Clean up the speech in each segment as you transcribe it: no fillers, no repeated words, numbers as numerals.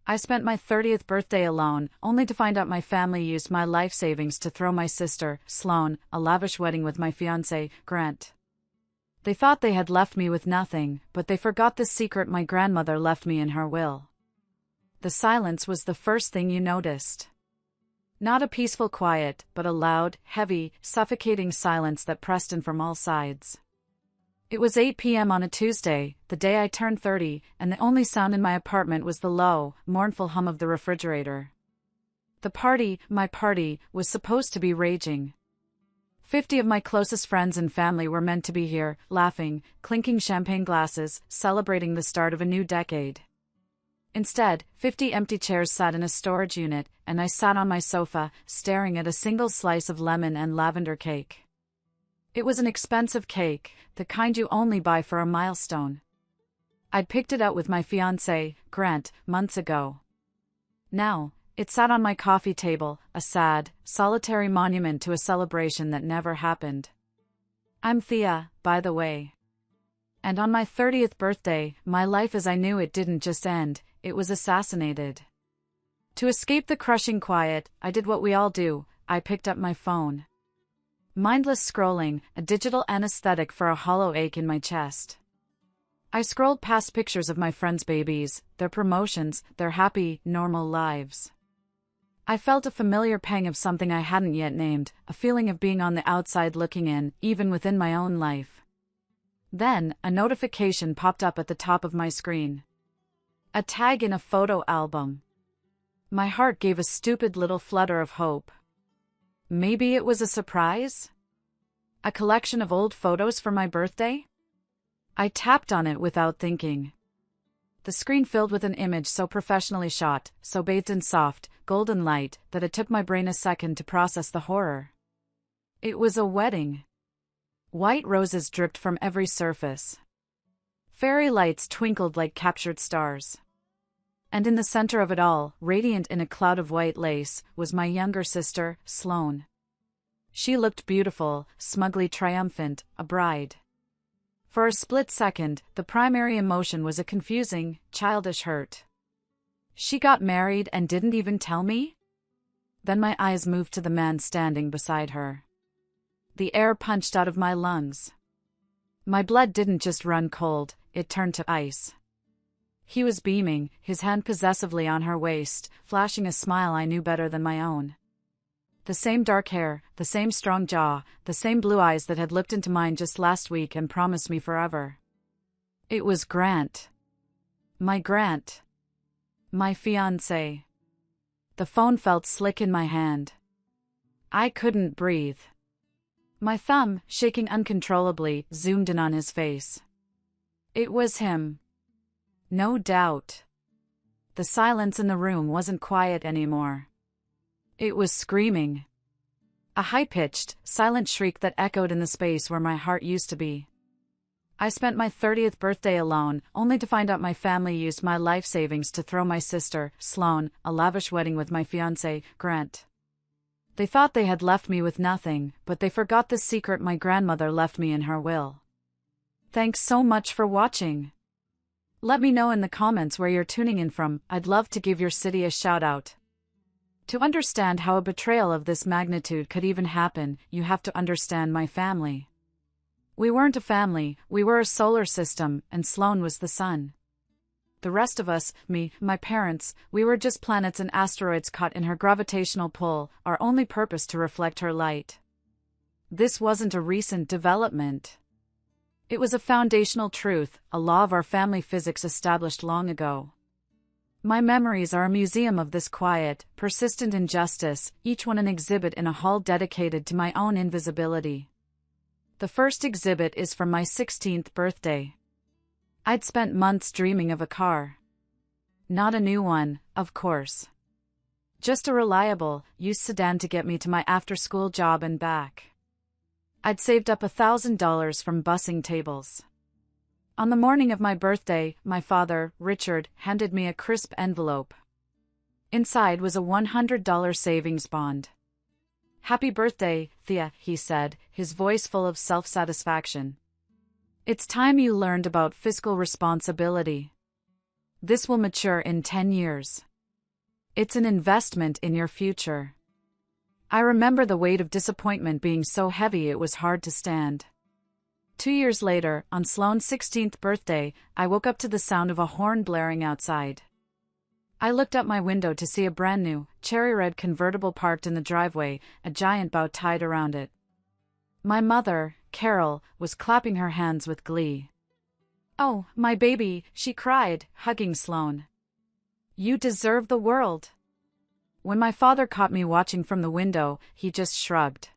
I spent my 30th birthday alone, only to find out my family used my life savings to throw my sister, Sloane, a lavish wedding with my fiancé, Grant. They thought they had left me with nothing, but they forgot the secret my grandmother left me in her will. The silence was the first thing you noticed. Not a peaceful quiet, but a loud, heavy, suffocating silence that pressed in from all sides. It was 8 p.m. on a Tuesday, the day I turned 30, and the only sound in my apartment was the low, mournful hum of the refrigerator. The party, my party, was supposed to be raging. 50 of my closest friends and family were meant to be here, laughing, clinking champagne glasses, celebrating the start of a new decade. Instead, 50 empty chairs sat in a storage unit, and I sat on my sofa, staring at a single slice of lemon and lavender cake. It was an expensive cake, the kind you only buy for a milestone. I'd picked it out with my fiancé, Grant, months ago. Now, it sat on my coffee table, a sad, solitary monument to a celebration that never happened. I'm Thea, by the way. And on my 30th birthday, my life as I knew it didn't just end, it was assassinated. To escape the crushing quiet, I did what we all do, I picked up my phone. Mindless scrolling, a digital anesthetic for a hollow ache in my chest. I scrolled past pictures of my friends' babies, their promotions, their happy, normal lives. I felt a familiar pang of something I hadn't yet named, a feeling of being on the outside looking in, even within my own life. Then, a notification popped up at the top of my screen. A tag in a photo album. My heart gave a stupid little flutter of hope. Maybe it was a surprise? A collection of old photos for my birthday? I tapped on it without thinking. The screen filled with an image so professionally shot, so bathed in soft, golden light, that it took my brain a second to process the horror. It was a wedding. White roses dripped from every surface. Fairy lights twinkled like captured stars. And in the center of it all, radiant in a cloud of white lace, was my younger sister, Sloane. She looked beautiful, smugly triumphant, a bride. For a split second, the primary emotion was a confusing, childish hurt. She got married and didn't even tell me? Then my eyes moved to the man standing beside her. The air punched out of my lungs. My blood didn't just run cold, it turned to ice. He was beaming, his hand possessively on her waist, flashing a smile I knew better than my own. The same dark hair, the same strong jaw, the same blue eyes that had looked into mine just last week and promised me forever. It was Grant. My Grant. My fiancé. The phone felt slick in my hand. I couldn't breathe. My thumb, shaking uncontrollably, zoomed in on his face. It was him. No doubt. The silence in the room wasn't quiet anymore. It was screaming. A high-pitched, silent shriek that echoed in the space where my heart used to be. I spent my 30th birthday alone, only to find out my family used my life savings to throw my sister, Sloane, a lavish wedding with my fiancé, Grant. They thought they had left me with nothing, but they forgot the secret my grandmother left me in her will. Thanks so much for watching. Let me know in the comments where you're tuning in from, I'd love to give your city a shout out. To understand how a betrayal of this magnitude could even happen, you have to understand my family. We weren't a family, we were a solar system, and Sloane was the sun. The rest of us, me, my parents, we were just planets and asteroids caught in her gravitational pull, our only purpose to reflect her light. This wasn't a recent development. It was a foundational truth, a law of our family physics established long ago. My memories are a museum of this quiet, persistent injustice, each one an exhibit in a hall dedicated to my own invisibility. The first exhibit is from my 16th birthday. I'd spent months dreaming of a car. Not a new one, of course. Just a reliable, used sedan to get me to my after-school job and back. I'd saved up $1,000 from bussing tables. On the morning of my birthday, my father, Richard, handed me a crisp envelope. Inside was a $100 savings bond. "Happy birthday, Thea," he said, his voice full of self-satisfaction. "It's time you learned about fiscal responsibility. This will mature in 10 years. It's an investment in your future. I remember the weight of disappointment being so heavy it was hard to stand. 2 years later, on Sloane's 16th birthday, I woke up to the sound of a horn blaring outside. I looked out my window to see a brand new, cherry-red convertible parked in the driveway, a giant bow tied around it. My mother, Carol, was clapping her hands with glee. "Oh, my baby," she cried, hugging Sloane. "You deserve the world." When my father caught me watching from the window, he just shrugged.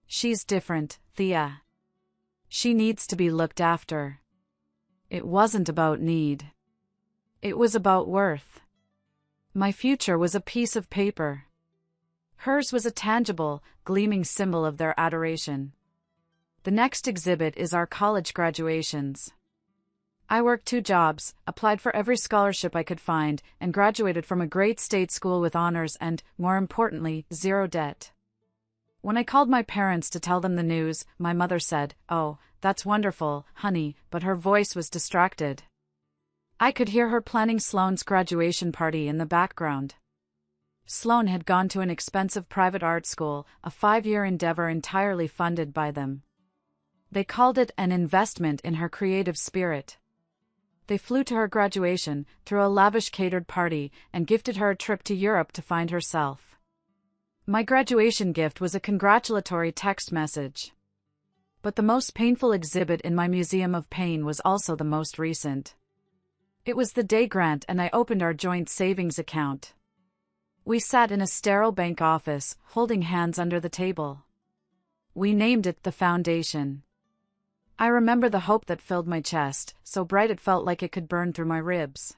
"She's different, Thea. She needs to be looked after." It wasn't about need. It was about worth. My future was a piece of paper. Hers was a tangible, gleaming symbol of their adoration. The next exhibit is our college graduations. I worked 2 jobs, applied for every scholarship I could find, and graduated from a great state school with honors and, more importantly, 0 debt. When I called my parents to tell them the news, my mother said, "Oh, that's wonderful, honey," but her voice was distracted. I could hear her planning Sloane's graduation party in the background. Sloane had gone to an expensive private art school, a 5-year endeavor entirely funded by them. They called it an investment in her creative spirit. They flew to her graduation, threw a lavish catered party, and gifted her a trip to Europe to find herself. My graduation gift was a congratulatory text message. But the most painful exhibit in my museum of pain was also the most recent. It was the day Grant and I opened our joint savings account. We sat in a sterile bank office, holding hands under the table. We named it the Foundation. I remember the hope that filled my chest, so bright it felt like it could burn through my ribs.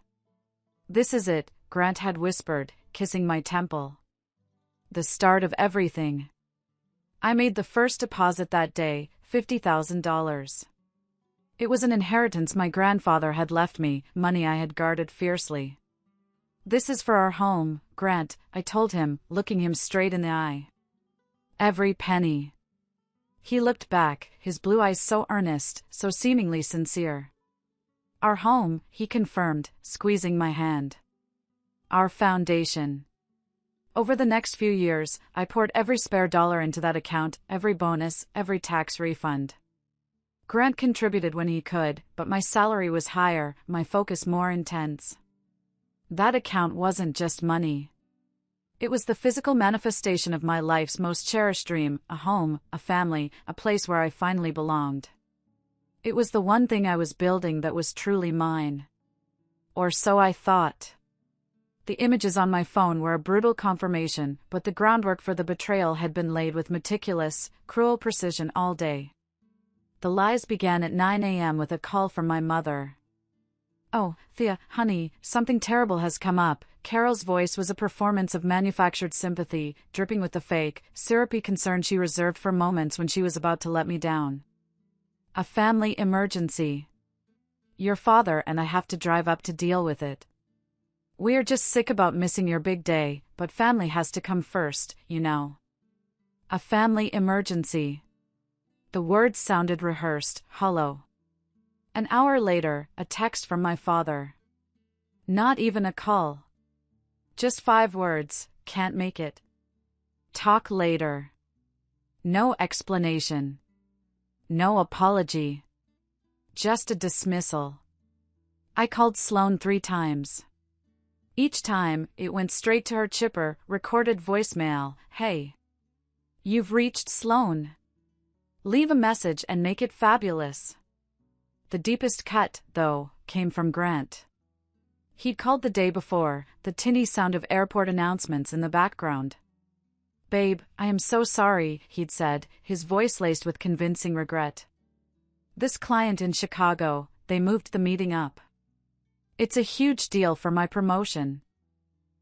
"This is it," Grant had whispered, kissing my temple. "The start of everything." I made the first deposit that day, $50,000. It was an inheritance my grandfather had left me, money I had guarded fiercely. "This is for our home, Grant," I told him, looking him straight in the eye. "Every penny." He looked back, his blue eyes so earnest, so seemingly sincere. "Our home," he confirmed, squeezing my hand. "Our foundation." Over the next few years, I poured every spare dollar into that account, every bonus, every tax refund. Grant contributed when he could, but my salary was higher, my focus more intense. That account wasn't just money. It was the physical manifestation of my life's most cherished dream, a home, a family, a place where I finally belonged. It was the one thing I was building that was truly mine. Or so I thought. The images on my phone were a brutal confirmation, but the groundwork for the betrayal had been laid with meticulous, cruel precision all day. The lies began at 9 a.m. with a call from my mother. "Oh, Thea, honey, something terrible has come up." Carol's voice was a performance of manufactured sympathy, dripping with the fake, syrupy concern she reserved for moments when she was about to let me down. "A family emergency. Your father and I have to drive up to deal with it. We're just sick about missing your big day, but family has to come first, you know." A family emergency. The words sounded rehearsed, hollow. An hour later, a text from my father. Not even a call. Just 5 words, "Can't make it. Talk later." No explanation. No apology. Just a dismissal. I called Sloane 3 times. Each time, it went straight to her chipper, recorded voicemail. "Hey. You've reached Sloane. Leave a message and make it fabulous." The deepest cut, though, came from Grant. He'd called the day before, the tinny sound of airport announcements in the background. "Babe, I am so sorry," he'd said, his voice laced with convincing regret. "This client in Chicago, they moved the meeting up. It's a huge deal for my promotion.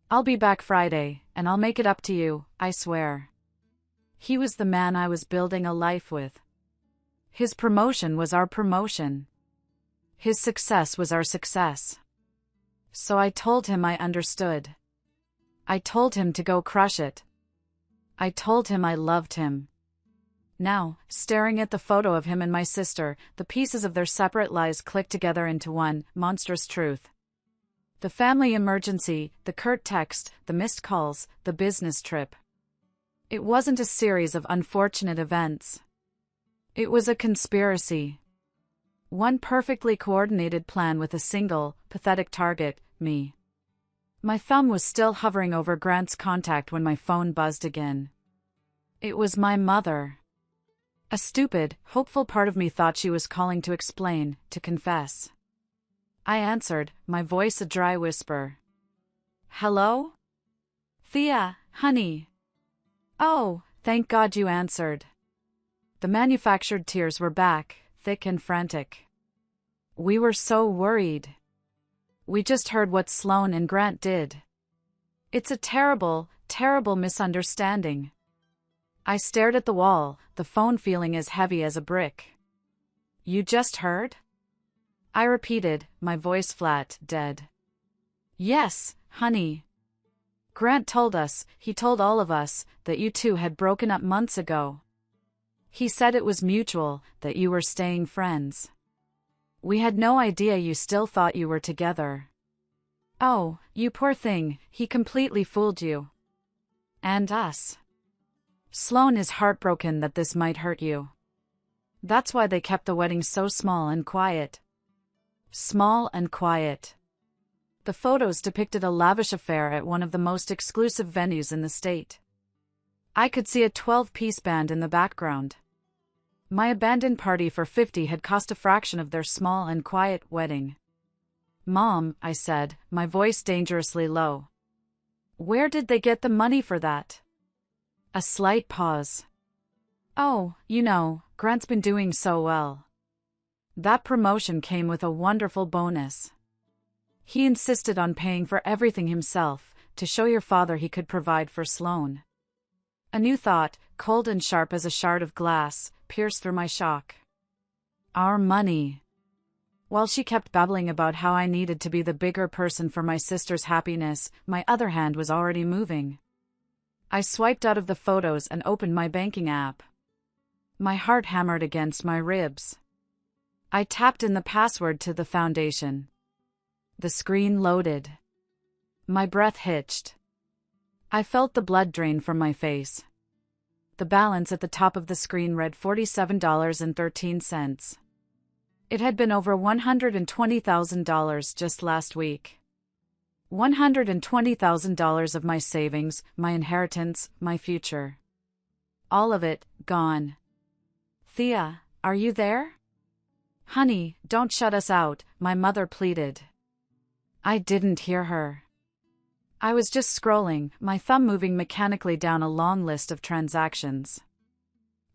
I'll be back Friday, and I'll make it up to you, I swear." He was the man I was building a life with. His promotion was our promotion. His success was our success. So I told him I understood. I told him to go crush it. I told him I loved him. Now, staring at the photo of him and my sister, the pieces of their separate lives clicked together into one monstrous truth. The family emergency, the curt text, the missed calls, the business trip. It wasn't a series of unfortunate events. It was a conspiracy. One perfectly coordinated plan with a single, pathetic target, me. My thumb was still hovering over Grant's contact when my phone buzzed again. It was my mother. A stupid, hopeful part of me thought she was calling to explain, to confess. I answered, my voice a dry whisper. Hello? Thea, honey. Oh, thank God you answered. The manufactured tears were back, thick and frantic. We were so worried. We just heard what Sloan and Grant did. It's a terrible, terrible misunderstanding. I stared at the wall, the phone feeling as heavy as a brick. You just heard? I repeated, my voice flat, dead. Yes, honey. Grant told us, he told all of us, that you two had broken up months ago. He said it was mutual, that you were staying friends. We had no idea you still thought you were together. Oh, you poor thing, he completely fooled you. And us. Sloan is heartbroken that this might hurt you. That's why they kept the wedding so small and quiet. Small and quiet. The photos depicted a lavish affair at one of the most exclusive venues in the state. I could see a 12-piece band in the background. My abandoned party for 50 had cost a fraction of their small and quiet wedding. Mom, I said, my voice dangerously low. Where did they get the money for that? A slight pause. Oh, you know, Grant's been doing so well. That promotion came with a wonderful bonus. He insisted on paying for everything himself, to show your father he could provide for Sloan. A new thought, cold and sharp as a shard of glass, pierced through my shock. Our money. While she kept babbling about how I needed to be the bigger person for my sister's happiness, my other hand was already moving. I swiped out of the photos and opened my banking app. My heart hammered against my ribs. I tapped in the password to the foundation. The screen loaded. My breath hitched. I felt the blood drain from my face. The balance at the top of the screen read $47.13. It had been over $120,000 just last week. $120,000 of my savings, my inheritance, my future. All of it, gone. Thea, are you there? Honey, don't shut us out, my mother pleaded. I didn't hear her. I was just scrolling, my thumb moving mechanically down a long list of transactions.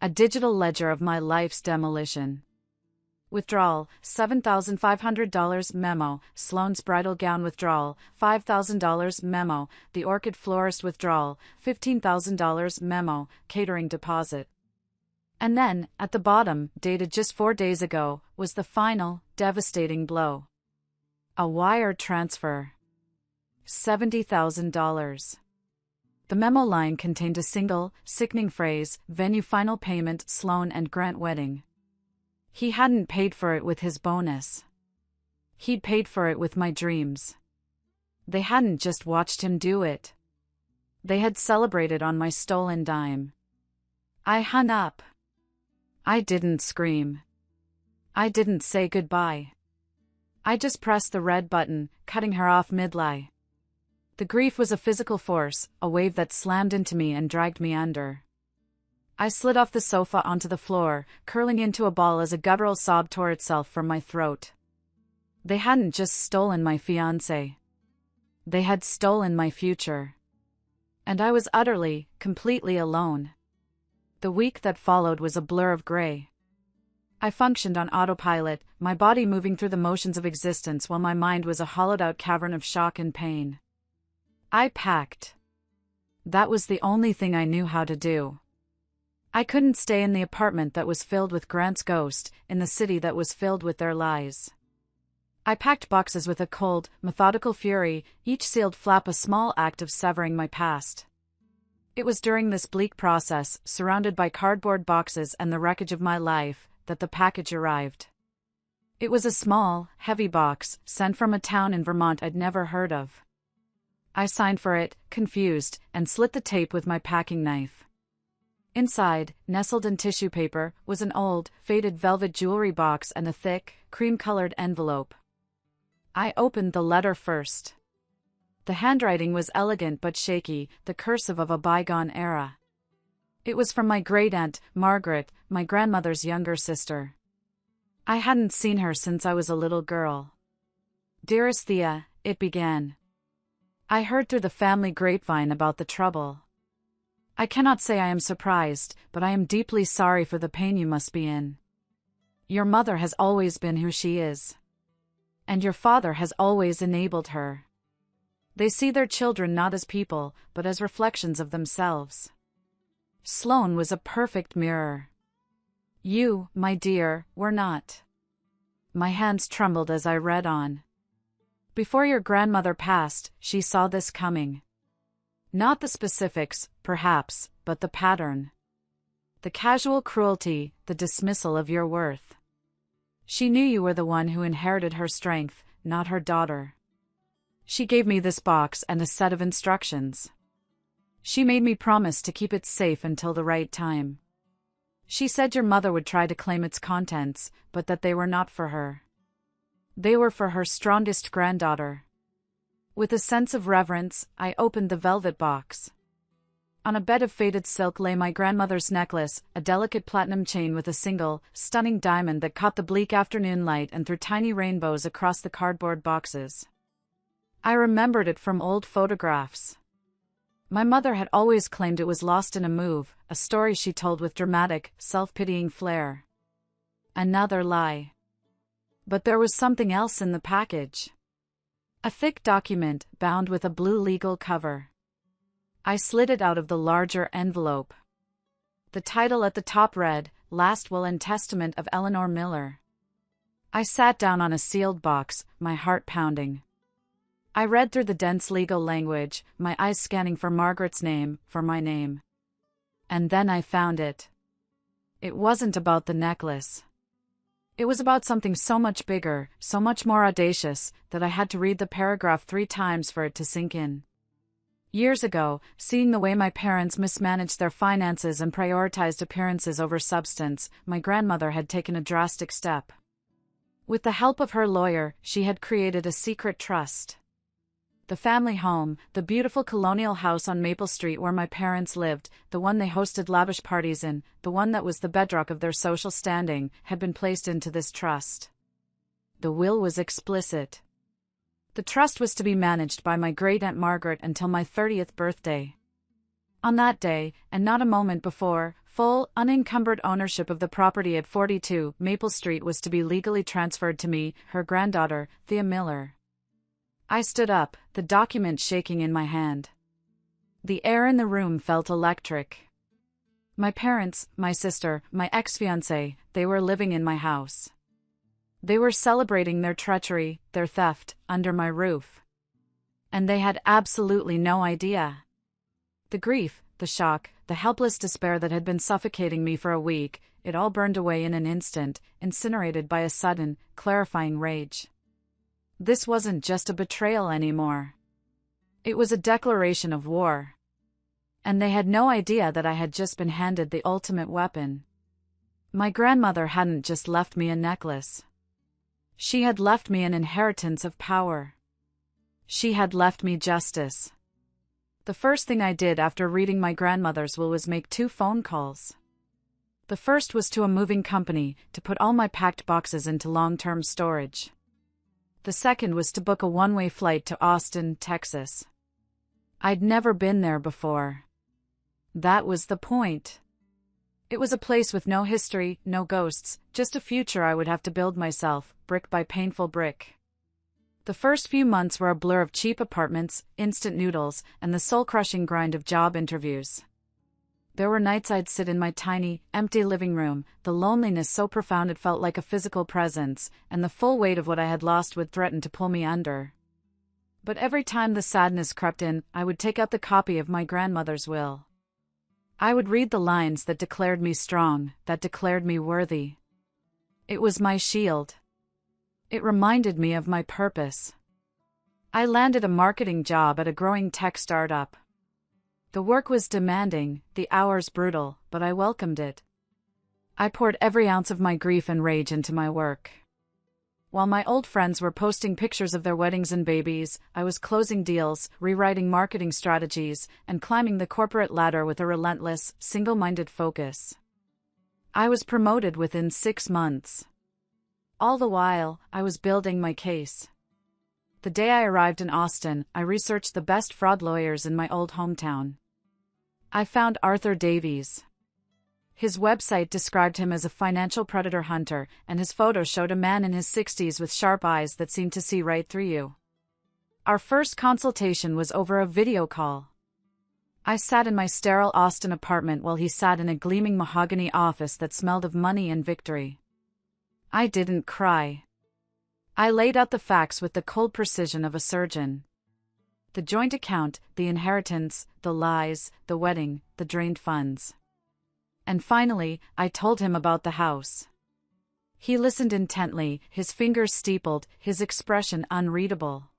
A digital ledger of my life's demolition. Withdrawal, $7,500 memo, Sloan's bridal gown withdrawal, $5,000 memo, the orchid florist withdrawal, $15,000 memo, catering deposit. And then, at the bottom, dated just 4 days ago, was the final, devastating blow. A wire transfer. $70,000. The memo line contained a single, sickening phrase, venue final payment, Sloan and Grant wedding. He hadn't paid for it with his bonus. He'd paid for it with my dreams. They hadn't just watched him do it. They had celebrated on my stolen dime. I hung up. I didn't scream. I didn't say goodbye. I just pressed the red button, cutting her off mid-lie. The grief was a physical force, a wave that slammed into me and dragged me under. I slid off the sofa onto the floor, curling into a ball as a guttural sob tore itself from my throat. They hadn't just stolen my fiancé. They had stolen my future. And I was utterly, completely alone. The week that followed was a blur of gray. I functioned on autopilot, my body moving through the motions of existence while my mind was a hollowed-out cavern of shock and pain. I packed. That was the only thing I knew how to do. I couldn't stay in the apartment that was filled with Grant's ghost, in the city that was filled with their lies. I packed boxes with a cold, methodical fury, each sealed flap a small act of severing my past. It was during this bleak process, surrounded by cardboard boxes and the wreckage of my life, that the package arrived. It was a small, heavy box, sent from a town in Vermont I'd never heard of. I signed for it, confused, and slit the tape with my packing knife. Inside, nestled in tissue paper, was an old, faded velvet jewelry box and a thick, cream-colored envelope. I opened the letter first. The handwriting was elegant but shaky, the cursive of a bygone era. It was from my great-aunt, Margaret, my grandmother's younger sister. I hadn't seen her since I was a little girl. "Dearest Thea," it began. "I heard through the family grapevine about the trouble. I cannot say I am surprised, but I am deeply sorry for the pain you must be in. Your mother has always been who she is. And your father has always enabled her. They see their children not as people, but as reflections of themselves. Sloane was a perfect mirror. You, my dear, were not." My hands trembled as I read on. "Before your grandmother passed, she saw this coming. Not the specifics, perhaps, but the pattern. The casual cruelty, the dismissal of your worth. She knew you were the one who inherited her strength, not her daughter. She gave me this box and a set of instructions. She made me promise to keep it safe until the right time. She said your mother would try to claim its contents, but that they were not for her. They were for her strongest granddaughter." With a sense of reverence, I opened the velvet box. On a bed of faded silk lay my grandmother's necklace, a delicate platinum chain with a single, stunning diamond that caught the bleak afternoon light and threw tiny rainbows across the cardboard boxes. I remembered it from old photographs. My mother had always claimed it was lost in a move, a story she told with dramatic, self-pitying flair. Another lie. But there was something else in the package. A thick document, bound with a blue legal cover. I slid it out of the larger envelope. The title at the top read, "Last Will and Testament of Eleanor Miller." I sat down on a sealed box, my heart pounding. I read through the dense legal language, my eyes scanning for Margaret's name, for my name. And then I found it. It wasn't about the necklace. It was about something so much bigger, so much more audacious, that I had to read the paragraph 3 times for it to sink in. Years ago, seeing the way my parents mismanaged their finances and prioritized appearances over substance, my grandmother had taken a drastic step. With the help of her lawyer, she had created a secret trust. The family home, the beautiful colonial house on Maple Street where my parents lived, the one they hosted lavish parties in, the one that was the bedrock of their social standing, had been placed into this trust. The will was explicit. The trust was to be managed by my great-aunt Margaret until my 30th birthday. On that day, and not a moment before, full, unencumbered ownership of the property at 42 Maple Street was to be legally transferred to me, her granddaughter, Thea Miller. I stood up, the document shaking in my hand. The air in the room felt electric. My parents, my sister, my ex-fiancé, they were living in my house. They were celebrating their treachery, their theft, under my roof. And they had absolutely no idea. The grief, the shock, the helpless despair that had been suffocating me for a week, it all burned away in an instant, incinerated by a sudden, clarifying rage. This wasn't just a betrayal anymore. It was a declaration of war. And they had no idea that I had just been handed the ultimate weapon. My grandmother hadn't just left me a necklace. She had left me an inheritance of power. She had left me justice. The first thing I did after reading my grandmother's will was make 2 phone calls. The first was to a moving company, to put all my packed boxes into long-term storage. The second was to book a one-way flight to Austin, Texas. I'd never been there before. That was the point. It was a place with no history, no ghosts, just a future I would have to build myself, brick by painful brick. The first few months were a blur of cheap apartments, instant noodles, and the soul-crushing grind of job interviews. There were nights I'd sit in my tiny, empty living room, the loneliness so profound it felt like a physical presence, and the full weight of what I had lost would threaten to pull me under. But every time the sadness crept in, I would take out the copy of my grandmother's will. I would read the lines that declared me strong, that declared me worthy. It was my shield. It reminded me of my purpose. I landed a marketing job at a growing tech startup. The work was demanding, the hours brutal, but I welcomed it. I poured every ounce of my grief and rage into my work. While my old friends were posting pictures of their weddings and babies, I was closing deals, rewriting marketing strategies, and climbing the corporate ladder with a relentless, single-minded focus. I was promoted within 6 months. All the while, I was building my case. The day I arrived in Austin, I researched the best fraud lawyers in my old hometown. I found Arthur Davies. His website described him as a financial predator hunter, and his photo showed a man in his 60s with sharp eyes that seemed to see right through you. Our first consultation was over a video call. I sat in my sterile Austin apartment while he sat in a gleaming mahogany office that smelled of money and victory. I didn't cry. I laid out the facts with the cold precision of a surgeon. The joint account, the inheritance, the lies, the wedding, the drained funds. And finally, I told him about the house. He listened intently, his fingers steepled, his expression unreadable.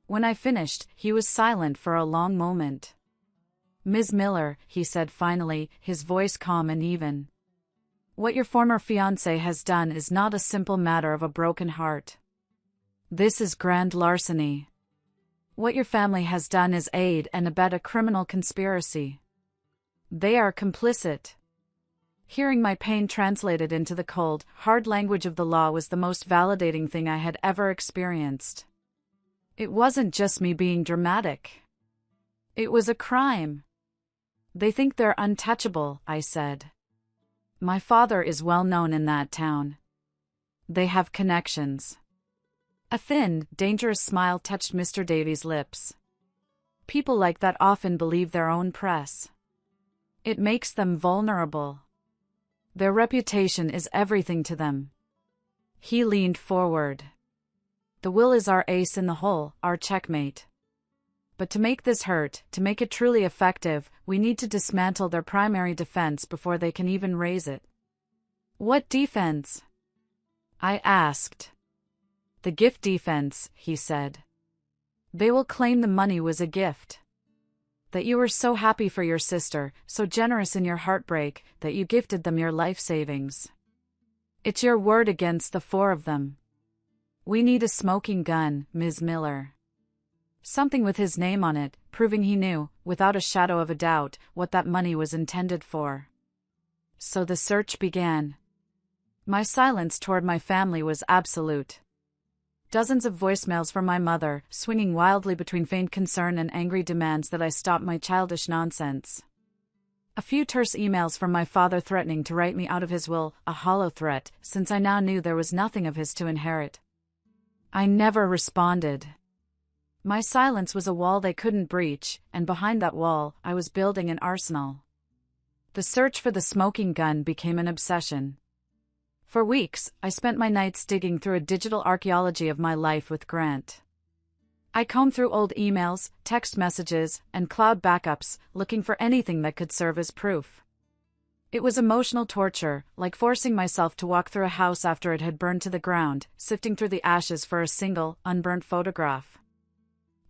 When I finished, he was silent for a long moment. "Ms. Miller," he said finally, his voice calm and even. "What your former fiancé has done is not a simple matter of a broken heart. This is grand larceny. What your family has done is aid and abet a criminal conspiracy. They are complicit." Hearing my pain translated into the cold, hard language of the law was the most validating thing I had ever experienced. It wasn't just me being dramatic. It was a crime. "They think they're untouchable," I said. "My father is well known in that town. They have connections." A thin, dangerous smile touched Mr. Davies' lips. "People like that often believe their own press. It makes them vulnerable. Their reputation is everything to them." He leaned forward. "The will is our ace in the hole, our checkmate. But to make this hurt, to make it truly effective, we need to dismantle their primary defense before they can even raise it." "What defense?" I asked. "The gift defense," he said. "They will claim the money was a gift. That you were so happy for your sister, so generous in your heartbreak, that you gifted them your life savings. It's your word against the 4 of them. We need a smoking gun, Ms. Miller." Something with his name on it, proving he knew, without a shadow of a doubt, what that money was intended for. So the search began. My silence toward my family was absolute. Dozens of voicemails from my mother, swinging wildly between faint concern and angry demands that I stop my childish nonsense. A few terse emails from my father threatening to write me out of his will, a hollow threat, since I now knew there was nothing of his to inherit. I never responded. My silence was a wall they couldn't breach, and behind that wall, I was building an arsenal. The search for the smoking gun became an obsession. For weeks, I spent my nights digging through a digital archaeology of my life with Grant. I combed through old emails, text messages, and cloud backups, looking for anything that could serve as proof. It was emotional torture, like forcing myself to walk through a house after it had burned to the ground, sifting through the ashes for a single, unburnt photograph.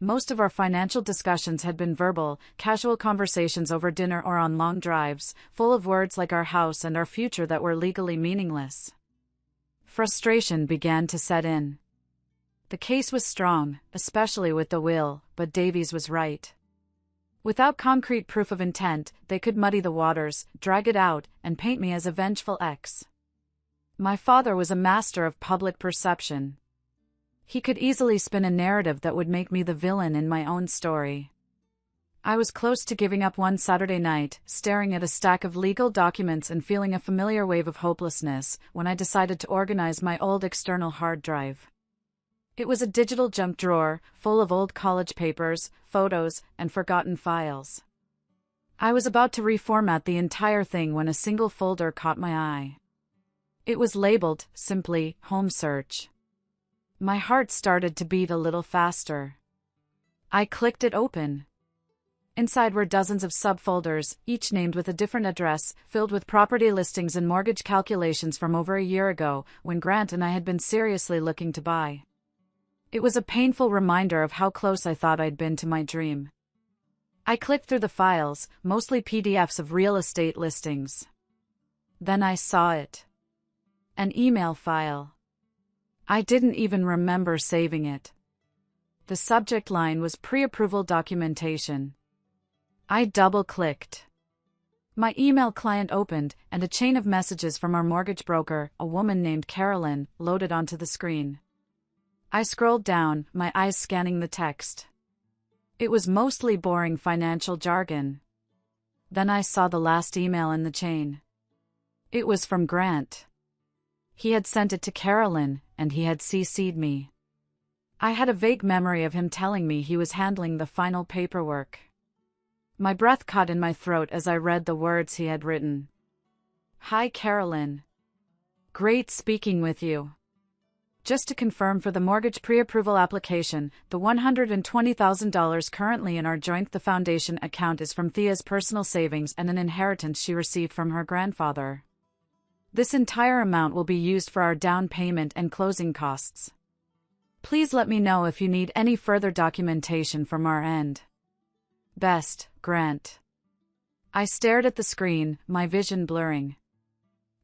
Most of our financial discussions had been verbal, casual conversations over dinner or on long drives, full of words like our house and our future that were legally meaningless. Frustration began to set in. The case was strong, especially with the will, but Davies was right. Without concrete proof of intent, they could muddy the waters, drag it out, and paint me as a vengeful ex. My father was a master of public perception. He could easily spin a narrative that would make me the villain in my own story. I was close to giving up one Saturday night, staring at a stack of legal documents and feeling a familiar wave of hopelessness, when I decided to organize my old external hard drive. It was a digital junk drawer, full of old college papers, photos, and forgotten files. I was about to reformat the entire thing when a single folder caught my eye. It was labeled, simply, Home Search. My heart started to beat a little faster. I clicked it open. Inside were dozens of subfolders, each named with a different address, filled with property listings and mortgage calculations from over a year ago, when Grant and I had been seriously looking to buy. It was a painful reminder of how close I thought I'd been to my dream. I clicked through the files, mostly PDFs of real estate listings. Then I saw it. An email file. I didn't even remember saving it. The subject line was pre-approval documentation. I double-clicked. My email client opened, and a chain of messages from our mortgage broker, a woman named Carolyn, loaded onto the screen. I scrolled down, my eyes scanning the text. It was mostly boring financial jargon. Then I saw the last email in the chain. It was from Grant. He had sent it to Carolyn, and he had CC'd me. I had a vague memory of him telling me he was handling the final paperwork. My breath caught in my throat as I read the words he had written. Hi, Carolyn. Great speaking with you. Just to confirm, for the mortgage pre-approval application, the $120,000 currently in our joint the foundation account is from Thea's personal savings and an inheritance she received from her grandfather. This entire amount will be used for our down payment and closing costs. Please let me know if you need any further documentation from our end. Best, Grant. I stared at the screen, my vision blurring.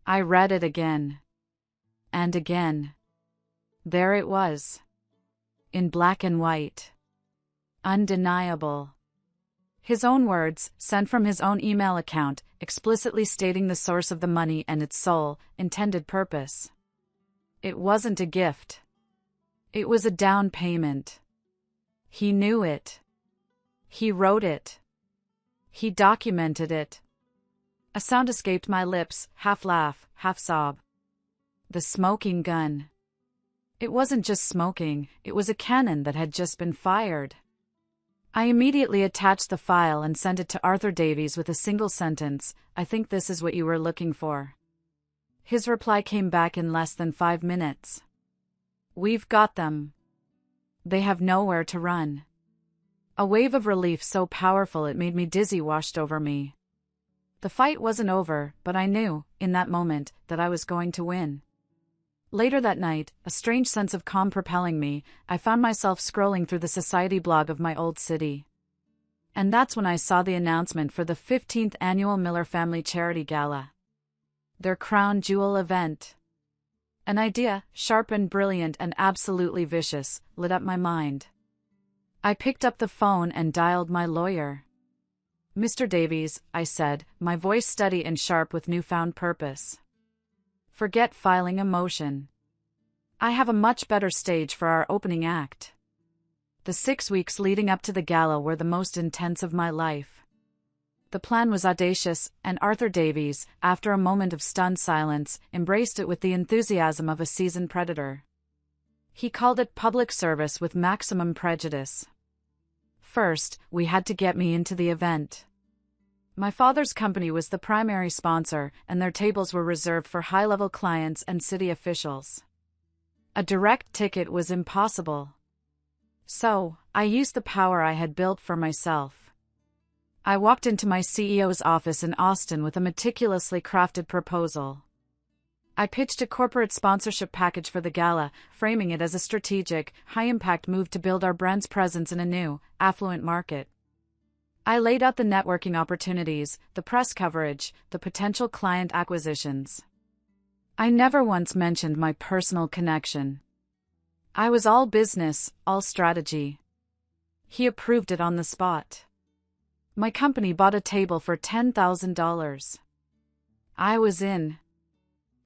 I read it again. And again. There it was. In black and white. Undeniable. His own words, sent from his own email account, explicitly stating the source of the money and its sole, intended purpose. It wasn't a gift. It was a down payment. He knew it. He wrote it. He documented it. A sound escaped my lips, half laugh, half sob. The smoking gun. It wasn't just smoking, it was a cannon that had just been fired. I immediately attached the file and sent it to Arthur Davies with a single sentence, I think this is what you were looking for. His reply came back in less than 5 minutes. We've got them. They have nowhere to run. A wave of relief so powerful it made me dizzy washed over me. The fight wasn't over, but I knew, in that moment, that I was going to win. Later that night, a strange sense of calm propelling me, I found myself scrolling through the society blog of my old city. And that's when I saw the announcement for the 15th annual Miller Family Charity Gala. Their crown jewel event. An idea, sharp and brilliant and absolutely vicious, lit up my mind. I picked up the phone and dialed my lawyer. Mr. Davies, I said, my voice steady and sharp with newfound purpose. Forget filing a motion. I have a much better stage for our opening act. The 6 weeks leading up to the gala were the most intense of my life. The plan was audacious, and Arthur Davies, after a moment of stunned silence, embraced it with the enthusiasm of a seasoned predator. He called it public service with maximum prejudice. First, we had to get me into the event. My father's company was the primary sponsor, and their tables were reserved for high-level clients and city officials. A direct ticket was impossible. So, I used the power I had built for myself. I walked into my CEO's office in Austin with a meticulously crafted proposal. I pitched a corporate sponsorship package for the gala, framing it as a strategic, high-impact move to build our brand's presence in a new, affluent market. I laid out the networking opportunities, the press coverage, the potential client acquisitions. I never once mentioned my personal connection. I was all business, all strategy. He approved it on the spot. My company bought a table for $10,000. I was in.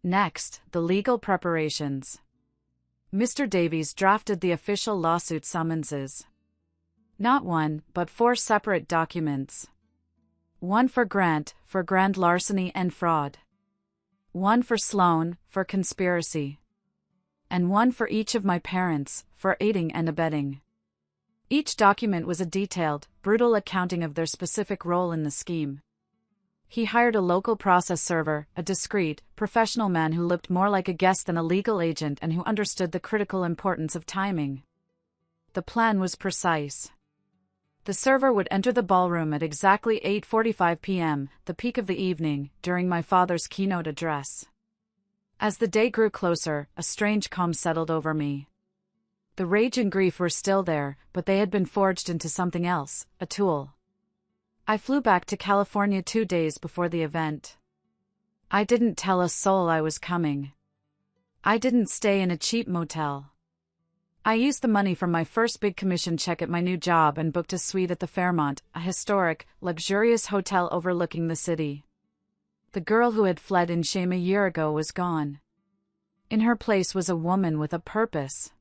Next, the legal preparations. Mr. Davies drafted the official lawsuit summonses. Not one, but 4 separate documents. One for Grant, for grand larceny and fraud. One for Sloan, for conspiracy. And one for each of my parents, for aiding and abetting. Each document was a detailed, brutal accounting of their specific role in the scheme. He hired a local process server, a discreet, professional man who looked more like a guest than a legal agent and who understood the critical importance of timing. The plan was precise. The server would enter the ballroom at exactly 8:45 p.m., the peak of the evening, during my father's keynote address. As the day grew closer, a strange calm settled over me. The rage and grief were still there, but they had been forged into something else, a tool. I flew back to California 2 days before the event. I didn't tell a soul I was coming. I didn't stay in a cheap motel. I used the money from my first big commission check at my new job and booked a suite at the Fairmont, a historic, luxurious hotel overlooking the city. The girl who had fled in shame a year ago was gone. In her place was a woman with a purpose.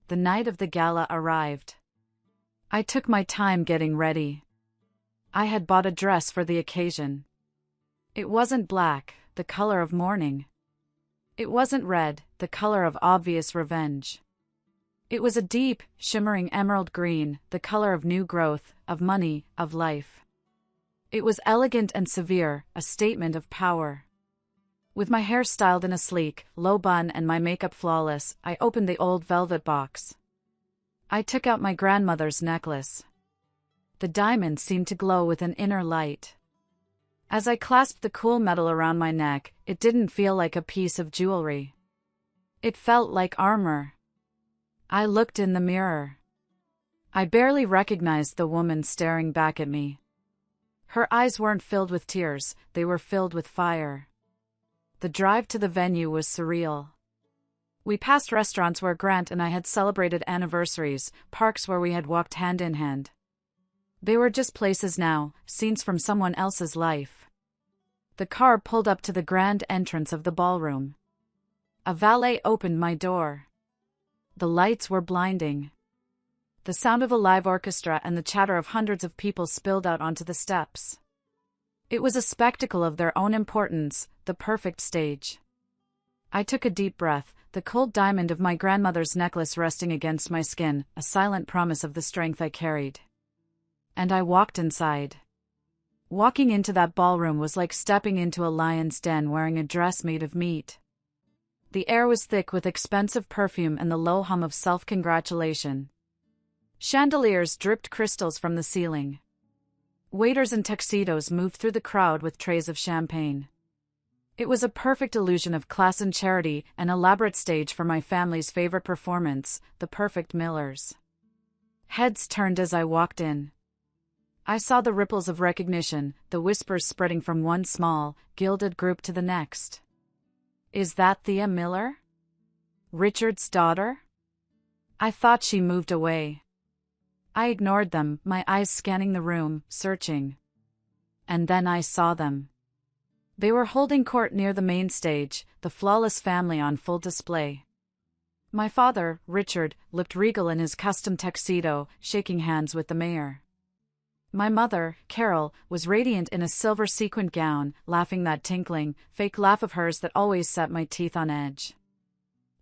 The night of the gala arrived. I took my time getting ready. I had bought a dress for the occasion. It wasn't black, the color of mourning. It wasn't red, the color of obvious revenge. It was a deep, shimmering emerald green, the color of new growth, of money, of life. It was elegant and severe, a statement of power. With my hair styled in a sleek, low bun and my makeup flawless, I opened the old velvet box. I took out my grandmother's necklace. The diamond seemed to glow with an inner light. As I clasped the cool metal around my neck, it didn't feel like a piece of jewelry. It felt like armor. I looked in the mirror. I barely recognized the woman staring back at me. Her eyes weren't filled with tears, they were filled with fire. The drive to the venue was surreal. We passed restaurants where Grant and I had celebrated anniversaries, parks where we had walked hand in hand. They were just places now, scenes from someone else's life. The car pulled up to the grand entrance of the ballroom. A valet opened my door. The lights were blinding. The sound of a live orchestra and the chatter of hundreds of people spilled out onto the steps. It was a spectacle of their own importance, the perfect stage. I took a deep breath, the cold diamond of my grandmother's necklace resting against my skin, a silent promise of the strength I carried. And I walked inside. Walking into that ballroom was like stepping into a lion's den wearing a dress made of meat. The air was thick with expensive perfume and the low hum of self-congratulation. Chandeliers dripped crystals from the ceiling. Waiters in tuxedos moved through the crowd with trays of champagne. It was a perfect illusion of class and charity, an elaborate stage for my family's favorite performance, the perfect Millers. Heads turned as I walked in. I saw the ripples of recognition, the whispers spreading from one small, gilded group to the next. Is that Thea Miller? Richard's daughter? I thought she moved away. I ignored them, my eyes scanning the room, searching. And then I saw them. They were holding court near the main stage, the flawless family on full display. My father, Richard, looked regal in his custom tuxedo, shaking hands with the mayor. My mother, Carol, was radiant in a silver sequined gown, laughing that tinkling, fake laugh of hers that always set my teeth on edge.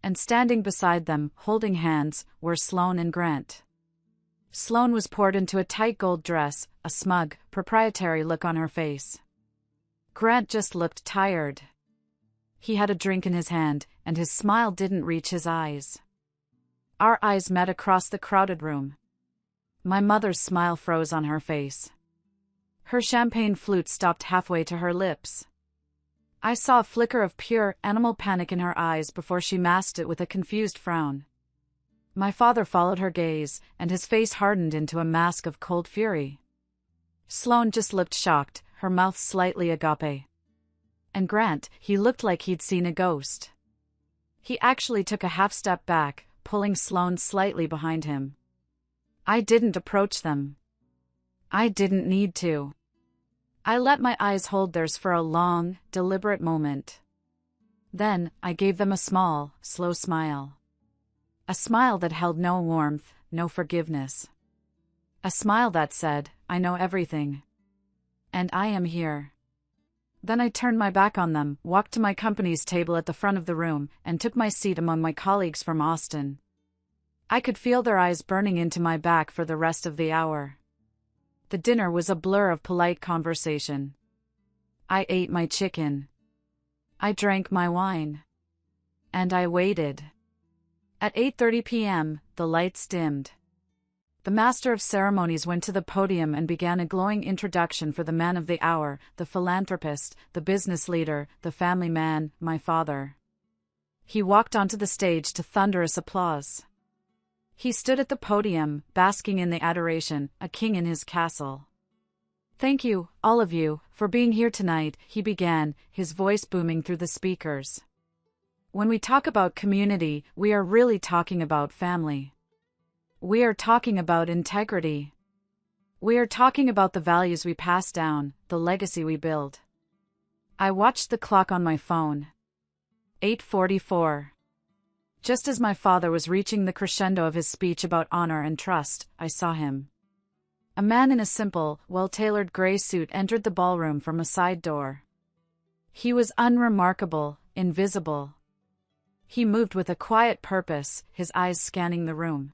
And standing beside them, holding hands, were Sloane and Grant. Sloane was poured into a tight gold dress, a smug, proprietary look on her face. Grant just looked tired. He had a drink in his hand, and his smile didn't reach his eyes. Our eyes met across the crowded room. My mother's smile froze on her face. Her champagne flute stopped halfway to her lips. I saw a flicker of pure, animal panic in her eyes before she masked it with a confused frown. My father followed her gaze, and his face hardened into a mask of cold fury. Sloane just looked shocked, her mouth slightly agape. And Grant, he looked like he'd seen a ghost. He actually took a half step back, pulling Sloane slightly behind him. I didn't approach them. I didn't need to. I let my eyes hold theirs for a long, deliberate moment. Then, I gave them a small, slow smile. A smile that held no warmth, no forgiveness. A smile that said, I know everything. And I am here. Then I turned my back on them, walked to my company's table at the front of the room, and took my seat among my colleagues from Austin. I could feel their eyes burning into my back for the rest of the hour. The dinner was a blur of polite conversation. I ate my chicken. I drank my wine. And I waited. At 8:30 p.m., the lights dimmed. The master of ceremonies went to the podium and began a glowing introduction for the man of the hour, the philanthropist, the business leader, the family man, my father. He walked onto the stage to thunderous applause. He stood at the podium, basking in the adoration, a king in his castle. "Thank you, all of you, for being here tonight," he began, his voice booming through the speakers. "When we talk about community, we are really talking about family. We are talking about integrity. We are talking about the values we pass down, the legacy we build." I watched the clock on my phone. 8:44. Just as my father was reaching the crescendo of his speech about honor and trust, I saw him. A man in a simple, well-tailored gray suit entered the ballroom from a side door. He was unremarkable, invisible. He moved with a quiet purpose, his eyes scanning the room.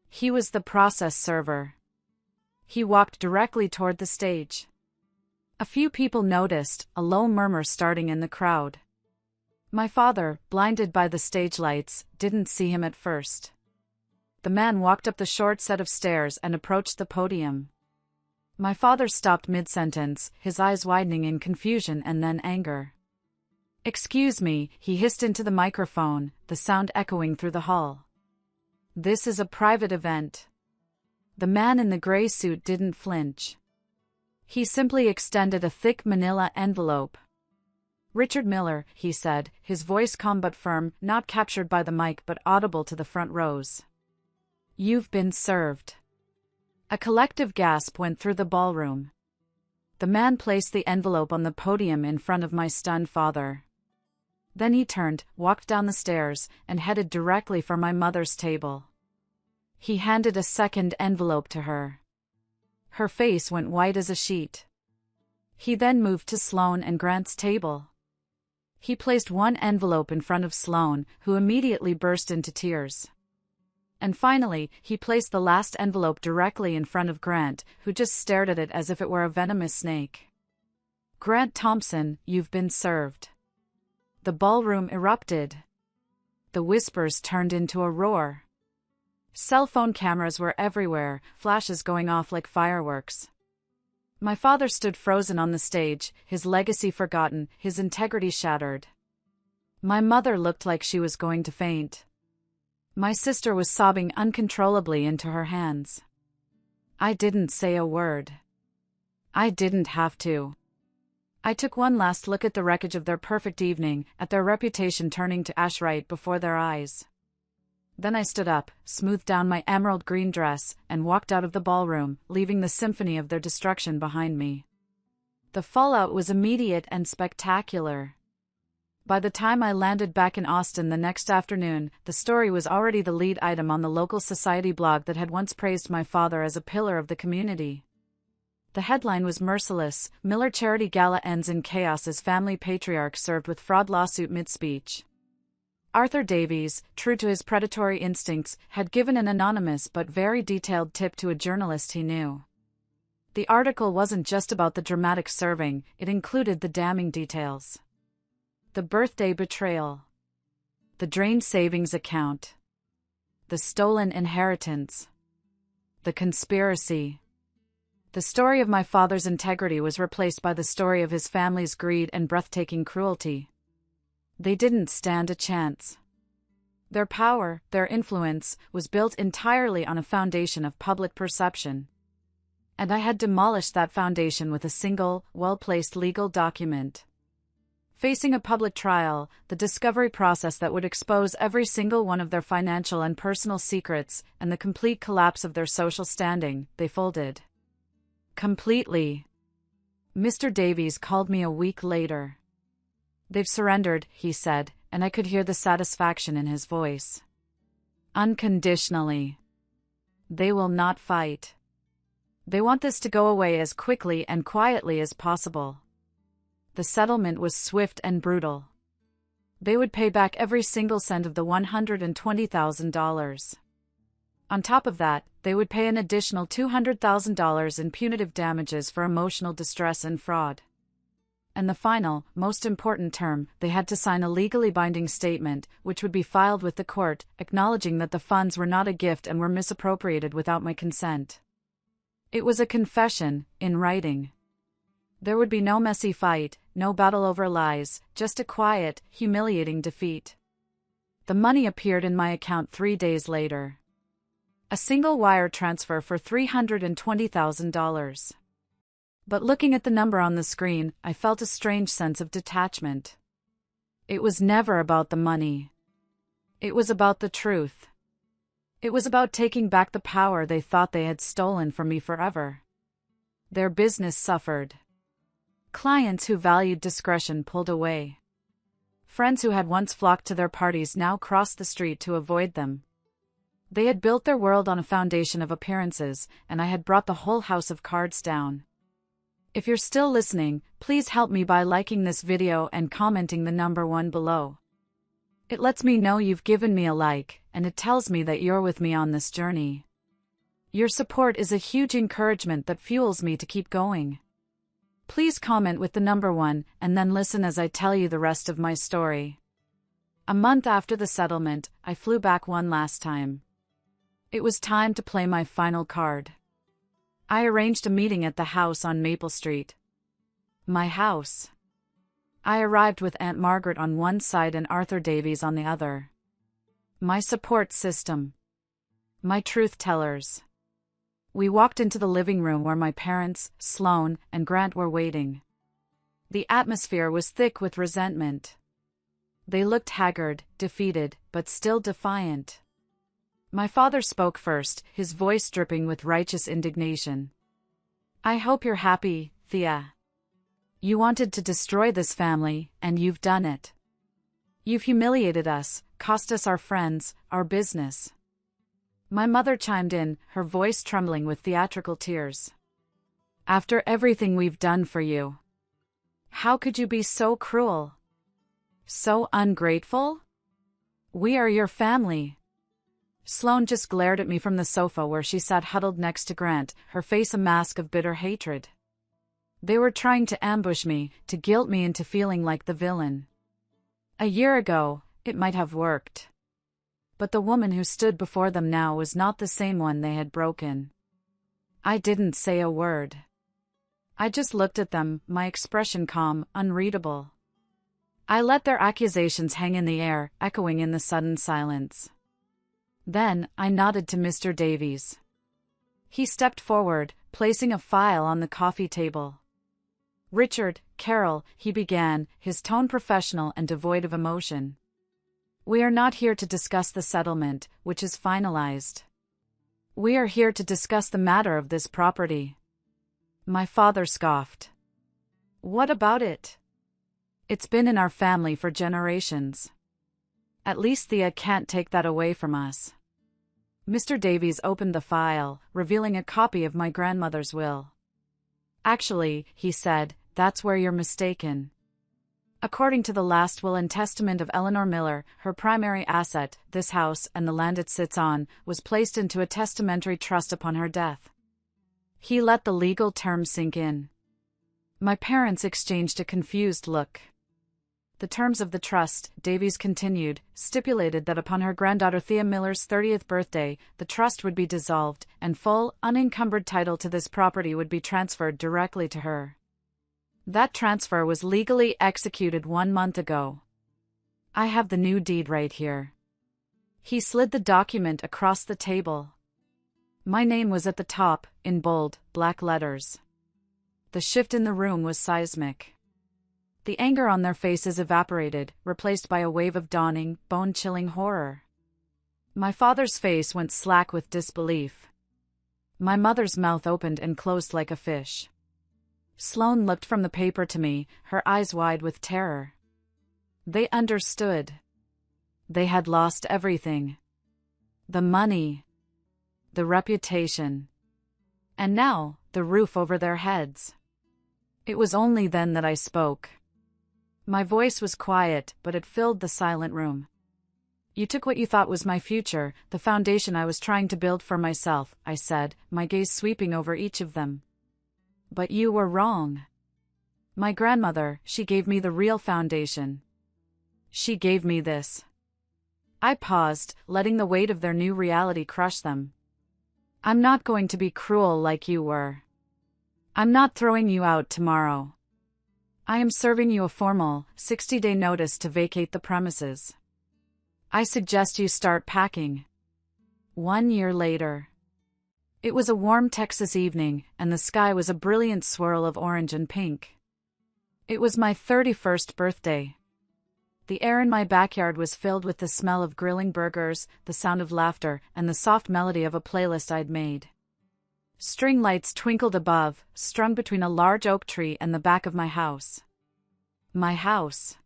He was the process server. He walked directly toward the stage. A few people noticed, a low murmur starting in the crowd. My father, blinded by the stage lights, didn't see him at first. The man walked up the short set of stairs and approached the podium. My father stopped mid-sentence, his eyes widening in confusion and then anger. "Excuse me," he hissed into the microphone, the sound echoing through the hall. "This is a private event." The man in the gray suit didn't flinch. He simply extended a thick manila envelope. "Richard Miller," he said, his voice calm but firm, not captured by the mic but audible to the front rows. "You've been served." A collective gasp went through the ballroom. The man placed the envelope on the podium in front of my stunned father. Then he turned, walked down the stairs, and headed directly for my mother's table. He handed a second envelope to her. Her face went white as a sheet. He then moved to Sloan and Grant's table. He placed one envelope in front of Sloan, who immediately burst into tears. And finally, he placed the last envelope directly in front of Grant, who just stared at it as if it were a venomous snake. "Grant Thompson, you've been served." The ballroom erupted. The whispers turned into a roar. Cell phone cameras were everywhere, flashes going off like fireworks. My father stood frozen on the stage, his legacy forgotten, his integrity shattered. My mother looked like she was going to faint. My sister was sobbing uncontrollably into her hands. I didn't say a word. I didn't have to. I took one last look at the wreckage of their perfect evening, at their reputation turning to ash right before their eyes. Then I stood up, smoothed down my emerald green dress, and walked out of the ballroom, leaving the symphony of their destruction behind me. The fallout was immediate and spectacular. By the time I landed back in Austin the next afternoon, the story was already the lead item on the local society blog that had once praised my father as a pillar of the community. The headline was merciless: Miller Charity Gala ends in chaos as family patriarch served with fraud lawsuit mid-speech. Arthur Davies, true to his predatory instincts, had given an anonymous but very detailed tip to a journalist he knew. The article wasn't just about the dramatic serving, it included the damning details. The birthday betrayal. The drained savings account. The stolen inheritance. The conspiracy. The story of my father's integrity was replaced by the story of his family's greed and breathtaking cruelty. They didn't stand a chance. Their power, their influence, was built entirely on a foundation of public perception. And I had demolished that foundation with a single, well-placed legal document. Facing a public trial, the discovery process that would expose every single one of their financial and personal secrets, and the complete collapse of their social standing, they folded. Completely. Mr. Davies called me a week later. "They've surrendered," he said, and I could hear the satisfaction in his voice. "Unconditionally. They will not fight. They want this to go away as quickly and quietly as possible." The settlement was swift and brutal. They would pay back every single cent of the $120,000. On top of that, they would pay an additional $200,000 in punitive damages for emotional distress and fraud. and the final, most important term, they had to sign a legally binding statement, which would be filed with the court, acknowledging that the funds were not a gift and were misappropriated without my consent. It was a confession, in writing. There would be no messy fight, no battle over lies, just a quiet, humiliating defeat. The money appeared in my account 3 days later. A single wire transfer for $320,000. But looking at the number on the screen, I felt a strange sense of detachment. It was never about the money. It was about the truth. It was about taking back the power they thought they had stolen from me forever. Their business suffered. Clients who valued discretion pulled away. Friends who had once flocked to their parties now crossed the street to avoid them. They had built their world on a foundation of appearances, and I had brought the whole house of cards down. If you're still listening, please help me by liking this video and commenting the number 1 below. It lets me know you've given me a like, and it tells me that you're with me on this journey. Your support is a huge encouragement that fuels me to keep going. Please comment with the number 1, and then listen as I tell you the rest of my story. A month after the settlement, I flew back one last time. It was time to play my final card. I arranged a meeting at the house on Maple Street. My house. I arrived with Aunt Margaret on one side and Arthur Davies on the other. My support system. My truth tellers. We walked into the living room where my parents, Sloan, and Grant were waiting. The atmosphere was thick with resentment. They looked haggard, defeated, but still defiant. My father spoke first, his voice dripping with righteous indignation. "I hope you're happy, Thea. You wanted to destroy this family, and you've done it. You've humiliated us, cost us our friends, our business." My mother chimed in, her voice trembling with theatrical tears. "After everything we've done for you. How could you be so cruel? So ungrateful? We are your family." Sloan just glared at me from the sofa where she sat huddled next to Grant, her face a mask of bitter hatred. They were trying to ambush me, to guilt me into feeling like the villain. A year ago, it might have worked. But the woman who stood before them now was not the same one they had broken. I didn't say a word. I just looked at them, my expression calm, unreadable. I let their accusations hang in the air, echoing in the sudden silence. Then, I nodded to Mr. Davies. He stepped forward, placing a file on the coffee table. "Richard, Carol," he began, his tone professional and devoid of emotion. "We are not here to discuss the settlement, which is finalized. We are here to discuss the matter of this property." My father scoffed. "What about it? It's been in our family for generations. At least Thea can't take that away from us." Mr. Davies opened the file, revealing a copy of my grandmother's will. "Actually," he said, "that's where you're mistaken. According to the last will and testament of Eleanor Miller, her primary asset, this house and the land it sits on, was placed into a testamentary trust upon her death." He let the legal term sink in. My parents exchanged a confused look. "The terms of the trust," Davies continued, "stipulated that upon her granddaughter Thea Miller's 30th birthday, the trust would be dissolved, and full, unencumbered title to this property would be transferred directly to her. That transfer was legally executed 1 month ago. I have the new deed right here." He slid the document across the table. My name was at the top, in bold, black letters. The shift in the room was seismic. The anger on their faces evaporated, replaced by a wave of dawning, bone-chilling horror. My father's face went slack with disbelief. My mother's mouth opened and closed like a fish. Sloan looked from the paper to me, her eyes wide with terror. They understood. They had lost everything. The money. The reputation. And now, the roof over their heads. It was only then that I spoke. My voice was quiet, but it filled the silent room. "You took what you thought was my future, the foundation I was trying to build for myself," I said, my gaze sweeping over each of them. "But you were wrong. My grandmother, she gave me the real foundation. She gave me this. I paused, letting the weight of their new reality crush them. I'm not going to be cruel like you were. I'm not throwing you out tomorrow. I am serving you a formal, 60-day notice to vacate the premises. I suggest you start packing. 1 year later. It was a warm Texas evening, and the sky was a brilliant swirl of orange and pink. It was my 31st birthday. The air in my backyard was filled with the smell of grilling burgers, the sound of laughter, and the soft melody of a playlist I'd made. String lights twinkled above, strung between a large oak tree and the back of my house. My house.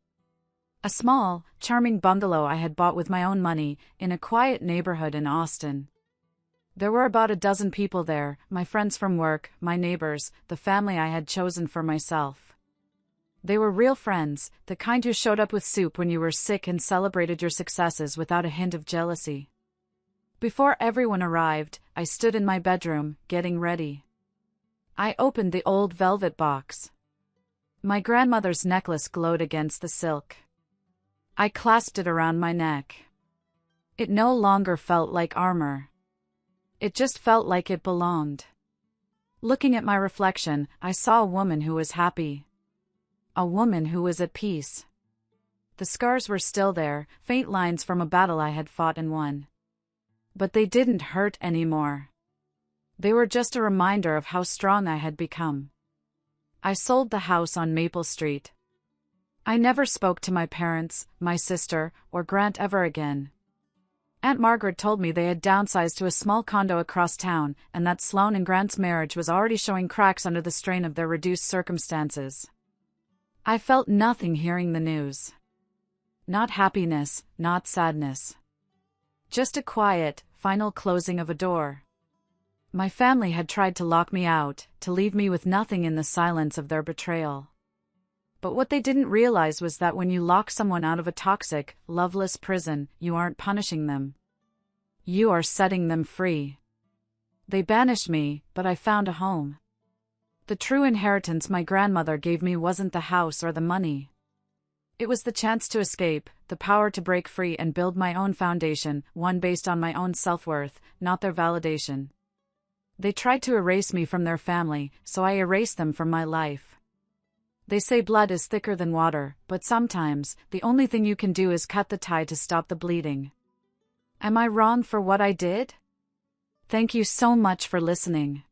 A small, charming bungalow I had bought with my own money, in a quiet neighborhood in Austin. There were about a dozen people there, my friends from work, my neighbors, the family I had chosen for myself. They were real friends, the kind who showed up with soup when you were sick and celebrated your successes without a hint of jealousy. Before everyone arrived, I stood in my bedroom, getting ready. I opened the old velvet box. My grandmother's necklace glowed against the silk. I clasped it around my neck. It no longer felt like armor. It just felt like it belonged. Looking at my reflection, I saw a woman who was happy. A woman who was at peace. The scars were still there, faint lines from a battle I had fought and won. But they didn't hurt anymore. They were just a reminder of how strong I had become. I sold the house on Maple Street. I never spoke to my parents, my sister, or Grant ever again. Aunt Margaret told me they had downsized to a small condo across town, and that Sloane and Grant's marriage was already showing cracks under the strain of their reduced circumstances. I felt nothing hearing the news. Not happiness, not sadness. Just a quiet, final closing of a door. My family had tried to lock me out, to leave me with nothing in the silence of their betrayal. But what they didn't realize was that when you lock someone out of a toxic, loveless prison, you aren't punishing them. You are setting them free. They banished me, but I found a home. The true inheritance my grandmother gave me wasn't the house or the money. It was the chance to escape, the power to break free and build my own foundation, one based on my own self-worth, not their validation. They tried to erase me from their family, so I erased them from my life. They say blood is thicker than water, but sometimes, the only thing you can do is cut the tie to stop the bleeding. Am I wrong for what I did? Thank you so much for listening.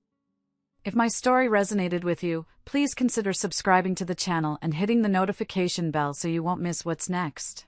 If my story resonated with you, please consider subscribing to the channel and hitting the notification bell so you won't miss what's next.